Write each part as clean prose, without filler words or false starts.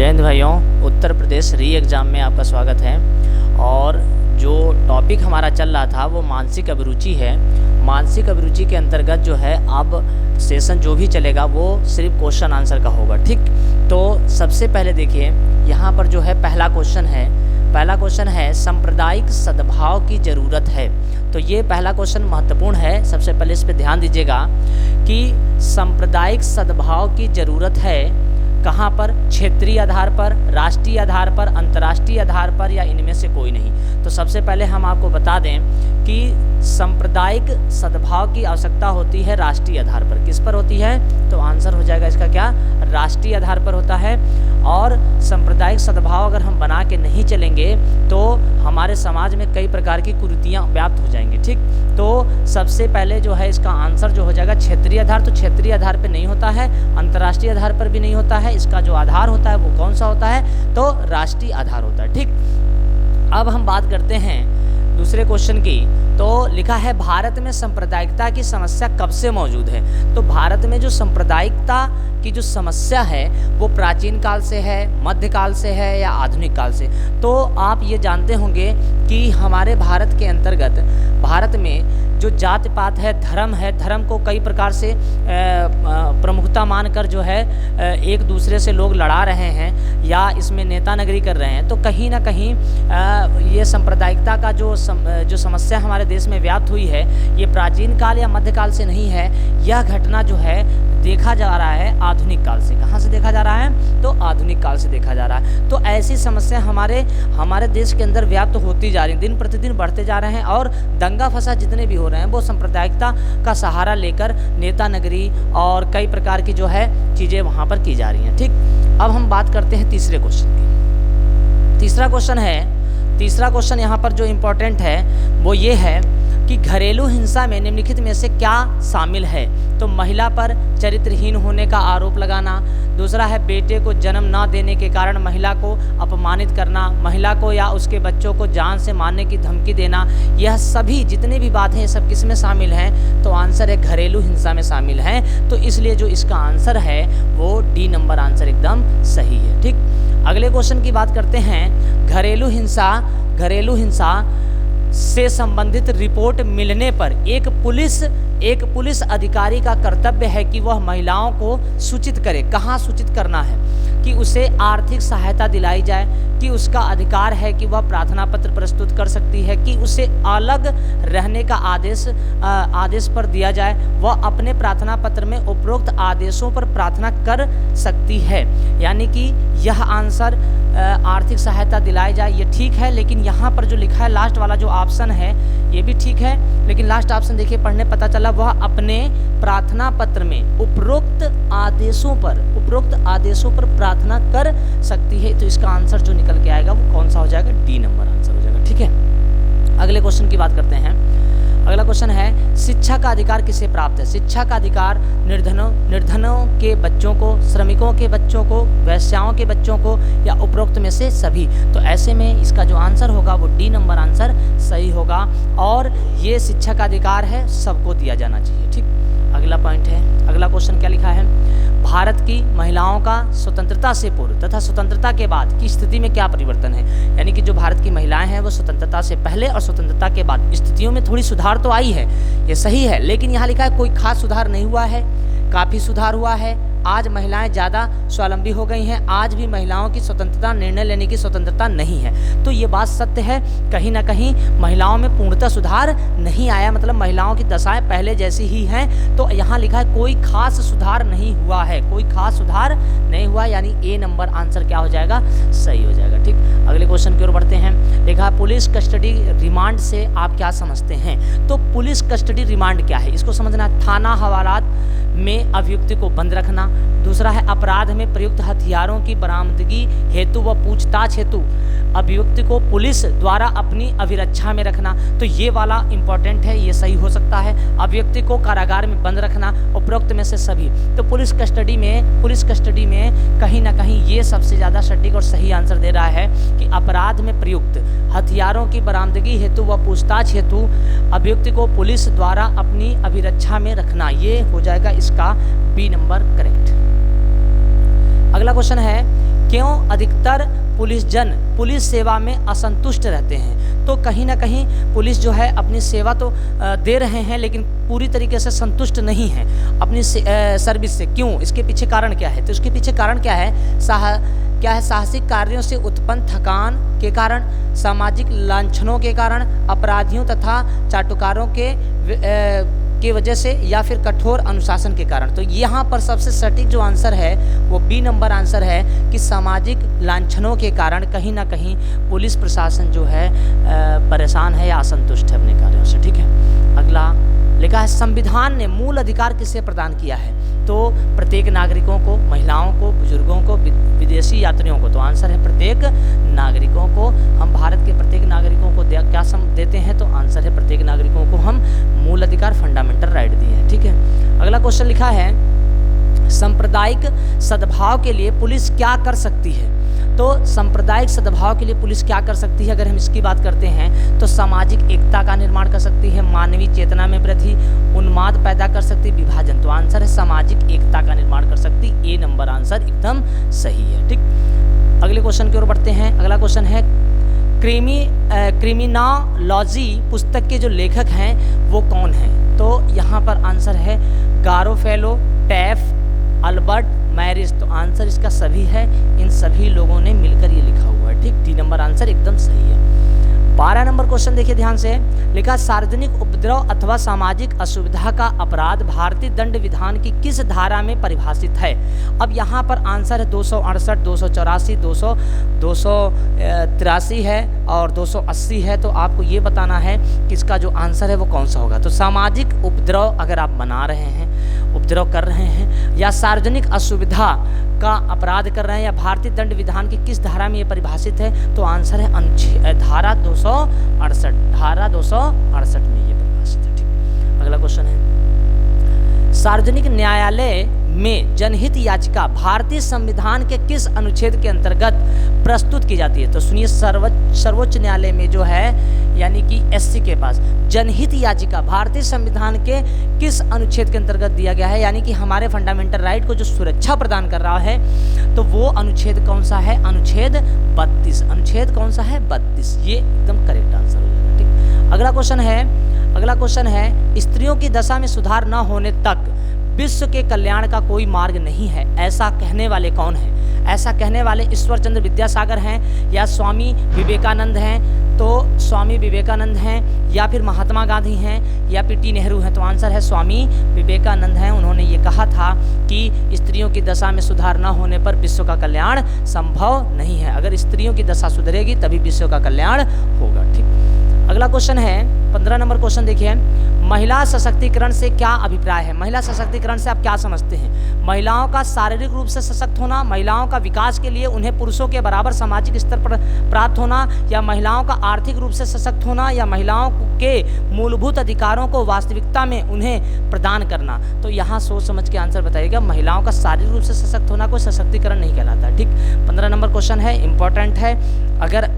जय हिंद भाइयों, उत्तर प्रदेश री एग्ज़ाम में आपका स्वागत है। और जो टॉपिक हमारा चल रहा था वो मानसिक अभिरुचि है। मानसिक अभिरुचि के अंतर्गत जो है अब सेशन जो भी चलेगा वो सिर्फ क्वेश्चन आंसर का होगा। ठीक, तो सबसे पहले देखिए यहाँ पर जो है पहला क्वेश्चन है सांप्रदायिक सद्भाव की ज़रूरत है। तो ये पहला क्वेश्चन महत्वपूर्ण है, सबसे पहले इस पर ध्यान दीजिएगा कि सांप्रदायिक सद्भाव की ज़रूरत है कहाँ पर, क्षेत्रीय आधार पर, राष्ट्रीय आधार पर, अंतर्राष्ट्रीय आधार पर, या इनमें से कोई नहीं। तो सबसे पहले हम आपको बता दें कि सांप्रदायिक सद्भाव की आवश्यकता होती है राष्ट्रीय आधार पर। किस पर होती है? तो आंसर हो जाएगा इसका क्या, राष्ट्रीय आधार पर होता है। और सांप्रदायिक सद्भाव अगर हम बना के नहीं चलेंगे तो हमारे समाज में कई प्रकार की कुरीतियाँ व्याप्त हो जाएंगी। ठीक, तो सबसे पहले जो है इसका आंसर जो हो जाएगा क्षेत्रीय आधार। तो क्षेत्रीय आधार पर नहीं होता है, अंतर्राष्ट्रीय आधार पर भी नहीं होता है। इसका जो आधार होता है वो कौन सा होता है? तो राष्ट्रीय आधार होता है। ठीक, अब हम बात करते हैं दूसरे क्वेश्चन की। तो लिखा है भारत में सांप्रदायिकता की समस्या कब से मौजूद है? तो भारत में जो सांप्रदायिकता की जो समस्या है वो प्राचीन काल से है, मध्यकाल से है, या आधुनिक काल से? तो आप ये जानते होंगे कि हमारे भारत के अंतर्गत भारत में जो जाति पात है, धर्म को कई प्रकार से प्रमुखता मानकर जो है एक दूसरे से लोग लड़ा रहे हैं या इसमें नेता नगरी कर रहे हैं। तो कहीं ना कहीं ये सांप्रदायिकता का जो समस्या हमारे देश में व्याप्त हुई है ये प्राचीन काल या मध्यकाल से नहीं है। यह घटना जो है देखा जा रहा है आधुनिक काल से। कहाँ से देखा जा रहा है? तो आधुनिक काल से देखा जा रहा है। तो ऐसी समस्या हमारे देश के अंदर व्याप्त होती जा रही, दिन प्रतिदिन बढ़ते जा रहे हैं। और दंगा फसाद जितने भी हो रहे हैं वो सांप्रदायिकता का सहारा लेकर नेता नगरी और कई प्रकार की जो है चीज़ें वहाँ पर की जा रही हैं। ठीक, अब हम बात करते हैं तीसरे क्वेश्चन की। तीसरा क्वेश्चन यहाँ पर जो इम्पोर्टेंट है वो ये है कि घरेलू हिंसा में निम्नलिखित में से क्या शामिल है? तो महिला पर चरित्रहीन होने का आरोप लगाना, दूसरा है बेटे को जन्म न देने के कारण महिला को अपमानित करना, महिला को या उसके बच्चों को जान से मारने की धमकी देना। यह सभी जितने भी बातें हैं सब किस में शामिल हैं? तो आंसर है घरेलू हिंसा में शामिल हैं। तो इसलिए जो इसका आंसर है वो डी नंबर आंसर एकदम सही है। ठीक, अगले क्वेश्चन की बात करते हैं। घरेलू हिंसा से संबंधित रिपोर्ट मिलने पर एक पुलिस अधिकारी का कर्तव्य है कि वह महिलाओं को सूचित करे। कहाँ सूचित करना है? कि उसे आर्थिक सहायता दिलाई जाए, कि उसका अधिकार है कि वह प्रार्थना पत्र प्रस्तुत कर सकती है, कि उसे अलग रहने का आदेश पर दिया जाए, वह अपने प्रार्थना पत्र में उपरोक्त आदेशों पर प्रार्थना कर सकती है। यानी कि यह आंसर आर्थिक सहायता दिलाई जाए ये ठीक है, लेकिन यहाँ पर जो लिखा है लास्ट वाला जो ऑप्शन है ये भी ठीक है, लेकिन लास्ट ऑप्शन देखिए पढ़ने पता चला वह अपने प्रार्थना पत्र में उपरोक्त आदेशों पर प्रार्थना कर सकती है। तो इसका आंसर जो निकल के आएगा वो कौन सा हो जाएगा? डी नंबर आंसर हो जाएगा। ठीक है, अगले क्वेश्चन की बात करते हैं। अगला क्वेश्चन है शिक्षा का अधिकार किसे प्राप्त है? शिक्षा का अधिकार निर्धनों के बच्चों को, श्रमिकों के बच्चों को, वैश्याओं के बच्चों को, या उपरोक्त में से सभी? तो ऐसे में इसका जो आंसर होगा वो डी नंबर आंसर सही होगा। और ये शिक्षा का अधिकार है, सबको दिया जाना चाहिए। ठीक, अगला पॉइंट है, अगला क्वेश्चन क्या लिखा है? भारत की महिलाओं का स्वतंत्रता से पूर्व तथा स्वतंत्रता के बाद की स्थिति में क्या परिवर्तन है? यानी कि जो भारत की महिलाएं हैं वो स्वतंत्रता से पहले और स्वतंत्रता के बाद स्थितियों में थोड़ी सुधार तो आई है, ये सही है, लेकिन यहाँ लिखा है कोई खास सुधार नहीं हुआ है, काफ़ी सुधार हुआ है। आज महिलाएं ज़्यादा स्वावलंबी हो गई हैं, आज भी महिलाओं की स्वतंत्रता, निर्णय लेने की स्वतंत्रता नहीं है। तो ये बात सत्य है, कहीं ना कहीं महिलाओं में पूर्णतः सुधार नहीं आया, मतलब महिलाओं की दशाएं पहले जैसी ही हैं। तो यहाँ लिखा है कोई खास सुधार नहीं हुआ है, कोई खास सुधार नहीं हुआ, यानी ए नंबर आंसर क्या हो जाएगा? सही हो जाएगा। ठीक, अगले क्वेश्चन की ओर बढ़ते हैं। देखा पुलिस कस्टडी रिमांड से आप क्या समझते हैं? तो पुलिस कस्टडी रिमांड क्या है इसको समझना। थाना हवालात में अभियुक्त को बंद रखना, दूसरा है अपराध में प्रयुक्त हथियारों की बरामदगी हेतु व पूछताछ हेतु अभियुक्त को पुलिस द्वारा अपनी अभिरक्षा में रखना। तो ये वाला इंपॉर्टेंट है, ये सही हो सकता है। अभियुक्त को कारागार में बंद रखना, उपरोक्त में से सभी। तो पुलिस कस्टडी में कहीं ना कहीं ये सबसे ज़्यादा सटीक और सही आंसर दे रहा है कि अपराध में प्रयुक्त हथियारों की बरामदगी हेतु व पूछताछ हेतु अभियुक्त को पुलिस द्वारा अपनी अभिरक्षा में रखना, ये हो जाएगा इसका बी नंबर करेक्ट। अगला क्वेश्चन है क्यों अधिकतर पुलिस सेवा में असंतुष्ट रहते हैं? तो कहीं ना कहीं पुलिस जो है अपनी सेवा तो दे रहे हैं, लेकिन पूरी तरीके से संतुष्ट नहीं है अपनी सर्विस से। क्यों? इसके पीछे कारण क्या है? तो इसके पीछे कारण क्या है? साहसिक कार्यों से उत्पन्न थकान के कारण, सामाजिक लांछनों के कारण, अपराधियों तथा चाटुकारों की वजह से, या फिर कठोर अनुशासन के कारण। तो यहाँ पर सबसे सटीक जो आंसर है वो बी नंबर आंसर है कि सामाजिक लांछनों के कारण कहीं ना कहीं पुलिस प्रशासन जो है परेशान है या असंतुष्ट है अपने कार्यों से। ठीक है, अगला लिखा है संविधान ने मूल अधिकार किसे प्रदान किया है? तो प्रत्येक नागरिकों को, महिलाओं को, बुजुर्गों को, विदेशी यात्रियों को। तो आंसर है प्रत्येक नागरिकों को। हम भारत के प्रत्येक नागरिकों को क्या देते हैं? तो आंसर है प्रत्येक नागरिकों को हम मूल अधिकार, फंडामेंटल राइट दिए हैं। ठीक है, अगला क्वेश्चन लिखा है सांप्रदायिक सद्भाव के लिए पुलिस क्या कर सकती है? तो सांप्रदायिक सद्भाव के लिए पुलिस क्या कर सकती है? अगर हम इसकी बात करते हैं तो सामाजिक एकता का निर्माण कर सकती है, मानवीय चेतना में वृद्धि, उन्माद पैदा कर सकती है, विभाजन। तो आंसर है सामाजिक एकता का निर्माण कर सकती। ए नंबर आंसर एकदम सही है। ठीक, अगले क्वेश्चन की ओर बढ़ते हैं। अगला क्वेश्चन है क्रिमिनोलॉजी पुस्तक के जो लेखक हैं वो कौन हैं? तो यहाँ पर आंसर है गारोफेलो, टैफ, अल्बर्ट मैरिज। तो आंसर इसका सभी है, इन सभी लोगों ने मिलकर ये लिखा हुआ है। ठीक, डी नंबर आंसर एकदम सही है। 12 नंबर क्वेश्चन देखिए ध्यान से, लिखा सार्वजनिक उपद्रव अथवा सामाजिक असुविधा का अपराध भारतीय दंड विधान की किस धारा में परिभाषित है? अब यहाँ पर आंसर है 268, 284, 283 है और 280 है। तो आपको ये बताना है कि इसका जो आंसर है वो कौन सा होगा। तो सामाजिक उपद्रव अगर आप बना रहे हैं, उपद्रव कर रहे हैं, या सार्वजनिक असुविधा का अपराध कर रहे हैं, या भारतीय दंड विधान की किस धारा में ये परिभाषित है? तो आंसर है धारा 268, धारा 268 में ये परिभाषित है। ठीक, अगला क्वेश्चन है सार्वजनिक न्यायालय में जनहित याचिका भारतीय संविधान के किस अनुच्छेद के अंतर्गत प्रस्तुत की जाती है? तो सुनिए, सर्वोच्च न्यायालय में जो है यानी कि एससी के पास जनहित याचिका भारतीय संविधान के किस अनुच्छेद के अंतर्गत दिया गया है? यानी कि हमारे फंडामेंटल राइट को जो सुरक्षा प्रदान कर रहा है, तो वो अनुच्छेद कौन सा है? अनुच्छेद 32। अनुच्छेद कौन सा है? 32। ये एकदम करेक्ट आंसर हो जाएगा। ठीक, अगला क्वेश्चन है स्त्रियों की दशा में सुधार न होने तक विश्व के कल्याण का कोई मार्ग नहीं है, ऐसा कहने वाले कौन है? ऐसा कहने वाले ईश्वर चंद्र विद्यासागर हैं, या स्वामी विवेकानंद हैं? तो स्वामी विवेकानंद हैं, या फिर महात्मा गांधी हैं, या पीटी नेहरू हैं? तो आंसर है स्वामी विवेकानंद हैं। उन्होंने ये कहा था कि स्त्रियों की दशा में सुधार न होने पर विश्व का कल्याण संभव नहीं है। अगर स्त्रियों की दशा सुधरेगी तभी विश्व का कल्याण होगा। ठीक, अगला क्वेश्चन है 15 नंबर क्वेश्चन देखिए, महिला सशक्तिकरण से क्या अभिप्राय है? महिला सशक्तिकरण से आप क्या समझते हैं? महिलाओं का शारीरिक रूप से सशक्त होना, महिलाओं का विकास के लिए उन्हें पुरुषों के बराबर सामाजिक स्तर पर प्राप्त होना, या महिलाओं का आर्थिक रूप से सशक्त होना, या महिलाओं के मूलभूत अधिकारों को वास्तविकता में उन्हें प्रदान करना? तो यहाँ सोच समझ के आंसर बताइएगा। महिलाओं का शारीरिक रूप से सशक्त होना कोई सशक्तिकरण नहीं कहलाता। ठीक, 15 नंबर क्वेश्चन है, इंपॉर्टेंट है। अगर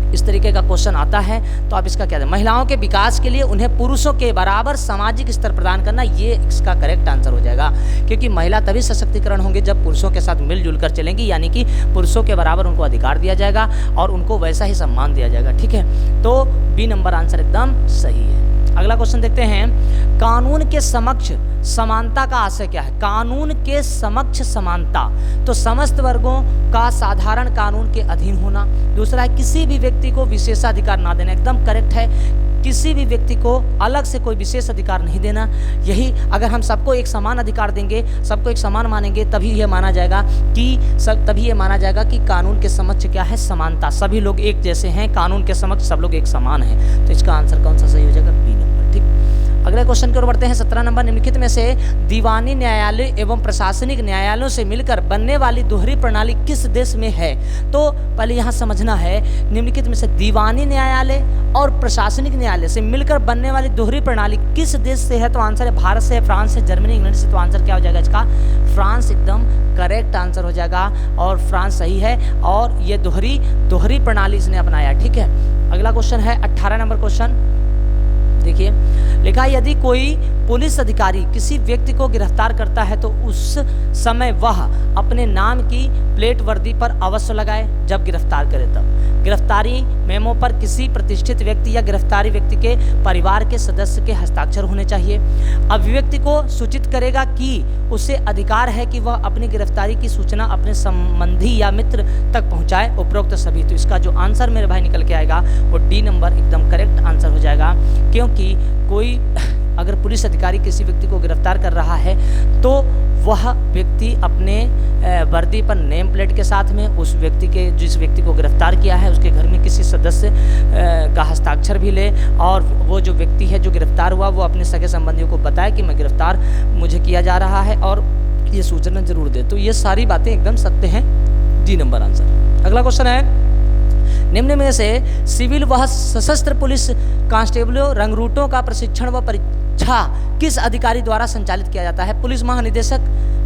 इस तरीके का क्वेश्चन आता है तो आप इसका क्या दें? महिलाओं के विकास के लिए उन्हें पुरुषों के बराबर सामाजिक स्तर प्रदान करना, ये इसका करेक्ट आंसर हो जाएगा। क्योंकि महिला तभी सशक्तिकरण होंगे जब पुरुषों के साथ मिलजुल कर चलेंगी, यानी कि पुरुषों के बराबर उनको अधिकार दिया जाएगा और उनको वैसा ही सम्मान दिया जाएगा। ठीक है, तो बी नंबर आंसर एकदम सही है। अगला क्वेश्चन देखते हैं, कानून के समक्ष समानता का आशय क्या है? कानून के समक्ष समानता, तो समस्त वर्गों का साधारण कानून के अधीन होना। दूसरा है किसी भी व्यक्ति को विशेषाधिकार ना देना, एकदम करेक्ट है। किसी भी व्यक्ति को अलग से कोई विशेष अधिकार नहीं देना। यही अगर हम सबको एक समान अधिकार देंगे, सबको एक समान मानेंगे, तभी ये माना जाएगा कि कानून के समक्ष क्या है? समानता। सभी लोग एक जैसे हैं, कानून के समक्ष सब लोग एक समान हैं। तो इसका आंसर कौन सा सही हो जाएगा? B number. ठीक, अगले क्वेश्चन की ओर बढ़ते हैं। 17 नंबर, निम्नलिखित में से दीवानी न्यायालय एवं प्रशासनिक न्यायालयों से मिलकर बनने वाली दोहरी प्रणाली किस देश में है? तो पहले यहाँ समझना है, निम्नलिखित में से दीवानी न्यायालय और प्रशासनिक न्यायालय से मिलकर बनने वाली दोहरी प्रणाली किस देश से है? तो आंसर है भारत से, फ्रांस से, जर्मनी, इंग्लैंड से। तो आंसर क्या हो जाएगा इसका? फ्रांस एकदम करेक्ट आंसर हो जाएगा और फ्रांस सही है। और ये दोहरी प्रणाली इसने अपनाया। ठीक है, अगला क्वेश्चन है 18 नंबर क्वेश्चन देखिए, लिखा यदि कोई पुलिस अधिकारी किसी व्यक्ति को गिरफ्तार करता है तो उस समय वह अपने नाम की प्लेट वर्दी पर अवश्य लगाए जब गिरफ्तार करे तब। गिरफ्तारी मेमो पर किसी प्रतिष्ठित व्यक्ति या गिरफ्तारी व्यक्ति के परिवार के सदस्य के हस्ताक्षर होने चाहिए। अभिव्यक्ति को सूचित करेगा कि उसे अधिकार है कि वह अपनी गिरफ्तारी की सूचना अपने संबंधी या मित्र तक पहुंचाए, उपरोक्त सभी। तो इसका जो आंसर मेरे भाई निकल के आएगा वो डी नंबर एकदम करेक्ट आंसर हो जाएगा, क्योंकि कोई अगर पुलिस अधिकारी किसी व्यक्ति को गिरफ्तार कर रहा है तो वह व्यक्ति अपने वर्दी पर नेम प्लेट के साथ में उस व्यक्ति के जिस व्यक्ति को गिरफ्तार किया है उसके घर में किसी सदस्य का हस्ताक्षर भी ले, और वो जो व्यक्ति है जो गिरफ्तार हुआ वो अपने सगे संबंधियों को बताए कि मैं गिरफ्तार मुझे किया जा रहा है और ये सूचना जरूर दे। तो ये सारी बातें एकदम सत्य हैं, डी नंबर आंसर। अगला क्वेश्चन है, निम्न में से सिविल व सशस्त्र पुलिस कांस्टेबलों रंगरूटों का प्रशिक्षण व परीक्षा किस अधिकारी द्वारा संचालित किया जाता है? पुलिस महानिदेशक,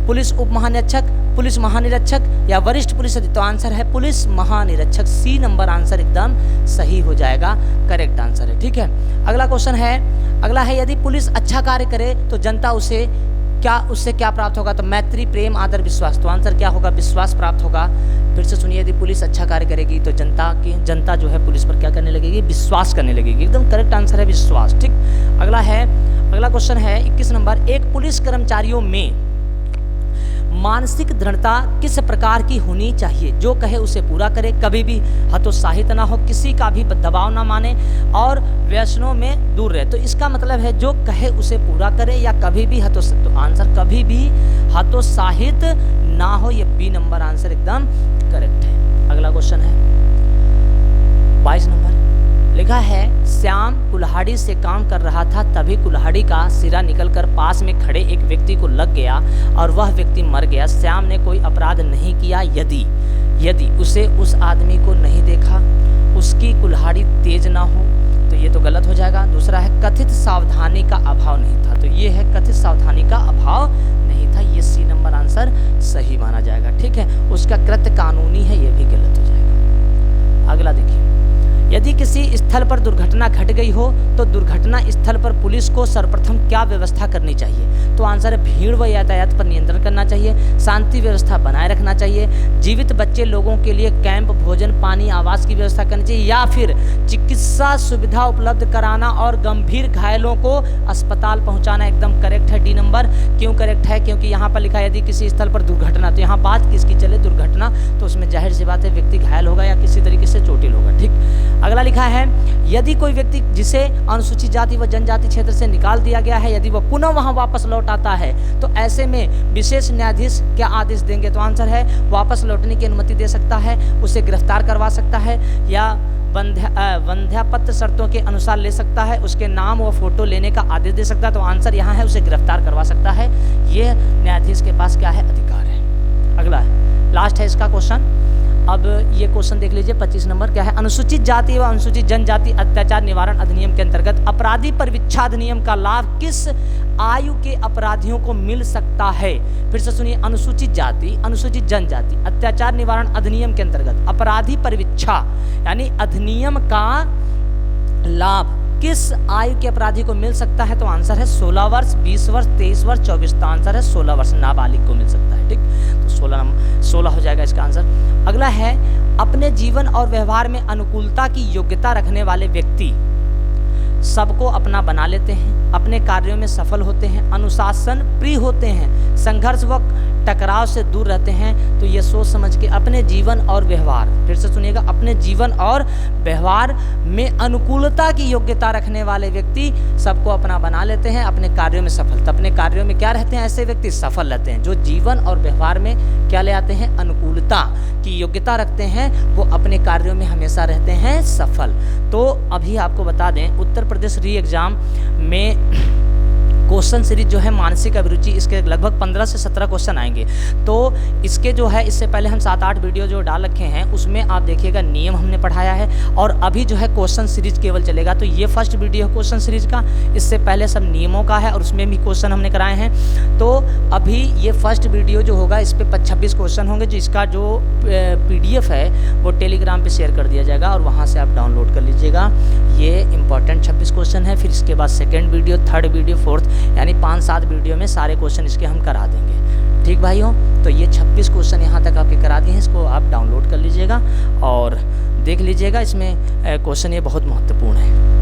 पुलिस उप महानिरीक्षक, पुलिस महानिरीक्षक या वरिष्ठ पुलिस अधिकारी? तो आंसर है पुलिस महानिरीक्षक, सी नंबर आंसर एकदम सही हो जाएगा, करेक्ट आंसर है। ठीक है, अगला क्वेश्चन है, अगला है यदि पुलिस अच्छा कार्य करे तो जनता उससे क्या प्राप्त होगा? तो मैत्री, प्रेम, आदर, विश्वास। तो आंसर क्या होगा? विश्वास प्राप्त होगा। फिर से सुनिए, यदि पुलिस अच्छा कार्य करेगी तो जनता जो है पुलिस पर क्या करने लगेगी? विश्वास करने लगेगी। एकदम करेक्ट आंसर है विश्वास। ठीक, अगला क्वेश्चन है 21 नंबर, एक पुलिस कर्मचारियों में मानसिक दृढ़ता किस प्रकार की होनी चाहिए? जो कहे उसे पूरा करे, कभी भी हतोत्साहित ना हो, किसी का भी दबाव ना माने और व्यसनों में दूर रहे। तो इसका मतलब है जो कहे उसे पूरा करे या कभी भी तो आंसर कभी भी हतोत्साहित ना हो, ये बी नंबर आंसर एकदम करेक्ट है। अगला क्वेश्चन है 22 नंबर, लिखा है श्याम कुल्हाड़ी से काम कर रहा था, तभी कुल्हाड़ी का सिरा निकलकर पास में खड़े एक व्यक्ति को लग गया और वह व्यक्ति मर गया। श्याम ने कोई अपराध नहीं किया यदि उसे उस आदमी को नहीं देखा, उसकी कुल्हाड़ी तेज ना हो, तो ये तो गलत हो जाएगा। दूसरा है कथित सावधानी का अभाव नहीं था, तो ये है कथित सावधानी का अभाव नहीं था, ये सी नंबर आंसर सही माना जाएगा। ठीक है, उसका कृत्य कानूनी है, ये भी गलत हो जाएगा। अगला देखिए, यदि किसी स्थल पर दुर्घटना घट गई हो तो दुर्घटना स्थल पर पुलिस को सर्वप्रथम क्या व्यवस्था करनी चाहिए? तो आंसर है भीड़ व यातायात पर नियंत्रण करना चाहिए, शांति व्यवस्था बनाए रखना चाहिए, जीवित बच्चे लोगों के लिए कैंप, भोजन, पानी, आवास की व्यवस्था करनी चाहिए, या फिर चिकित्सा सुविधा उपलब्ध कराना और गंभीर घायलों को अस्पताल पहुंचाना। एकदम करेक्ट है डी नंबर। क्यों करेक्ट है? क्योंकि यहाँ पर लिखा है यदि किसी स्थल पर दुर्घटना, तो यहाँ बात किसकी चले? दुर्घटना, तो उसमें जाहिर सी बात है व्यक्ति घायल होगा या किसी तरीके से चोटिल होगा। ठीक, अगला लिखा है यदि कोई व्यक्ति जिसे अनुसूचित जाति व जनजाति क्षेत्र से निकाल दिया गया है, यदि वह पुनः वहां वापस लौट आता है तो ऐसे में विशेष न्यायाधीश क्या आदेश देंगे? तो आंसर है वापस लौटने की अनुमति दे सकता है, उसे गिरफ्तार करवा सकता है या वंध्यापत्र शर्तों के अनुसार ले सकता है, उसके नाम व फोटो लेने का आदेश दे सकता है। तो आंसर यहाँ है उसे गिरफ्तार करवा सकता है, ये न्यायाधीश के पास क्या है? अधिकार है। अगला है, लास्ट है इसका क्वेश्चन। अब ये क्वेश्चन देख लीजिए 25 नंबर, क्या है? अनुसूचित जाति व अनुसूचित जनजाति अत्याचार निवारण अधिनियम के अंतर्गत अपराधी पर विच्छेद नियम का लाभ किस आयु के अपराधियों को मिल सकता है? फिर से सुनिए, अनुसूचित जाति, अनुसूचित जनजाति अत्याचार निवारण अधिनियम के अंतर्गत अपराधी पर विच्छेद यानी अधिनियम का लाभ किस आयु के अपराधी को मिल सकता है? तो आंसर है 16 वर्ष, 20 वर्ष, 23 वर्ष, 24। तो आंसर है 16 वर्ष, नाबालिग को मिल सकता है। ठीक, तो 16 हो जाएगा इसका आंसर। अगला है अपने जीवन और व्यवहार में अनुकूलता की योग्यता रखने वाले व्यक्ति सबको अपना बना लेते हैं, अपने कार्यों में सफल होते हैं, अनुशासन प्रिय होते हैं, संघर्ष व टकराव से दूर रहते हैं। तो ये सोच समझ के अपने जीवन और व्यवहार, फिर से सुनिएगा, अपने जीवन और व्यवहार में अनुकूलता की योग्यता रखने वाले व्यक्ति सबको अपना बना लेते हैं, अपने कार्यों में सफल। तो अपने कार्यों में क्या रहते हैं? ऐसे व्यक्ति सफल रहते हैं जो जीवन और व्यवहार में क्या ले आते हैं? अनुकूलता की योग्यता रखते हैं, वो अपने कार्यों में हमेशा रहते हैं सफल। तो अभी आपको बता दें, उत्तर प्रदेश री एग्जाम में क्वेश्चन सीरीज जो है मानसिक अभिरुचि, इसके लगभग 15 से 17 क्वेश्चन आएंगे। तो इसके जो है इससे पहले हम 7-8 वीडियो जो डाल रखे हैं उसमें आप देखिएगा नियम हमने पढ़ाया है, और अभी जो है क्वेश्चन सीरीज केवल चलेगा। तो ये फर्स्ट वीडियो है क्वेश्चन सीरीज का, इससे पहले सब नियमों का है और उसमें भी क्वेश्चन हमने कराए हैं। तो अभी ये फर्स्ट वीडियो जो होगा इस पर 26 क्वेश्चन होंगे, जो इसका जो PDF है वो टेलीग्राम पर शेयर कर दिया जाएगा और वहाँ से आप डाउनलोड कर लीजिएगा। ये इंपॉर्टेंट 26 क्वेश्चन है। फिर इसके बाद second video, third video, fourth, यानी 5-7 वीडियो में सारे क्वेश्चन इसके हम करा देंगे। ठीक भाइयों, तो ये 26 क्वेश्चन यहाँ तक आपके करा दिए हैं, इसको आप डाउनलोड कर लीजिएगा और देख लीजिएगा। इसमें क्वेश्चन ये बहुत महत्वपूर्ण है।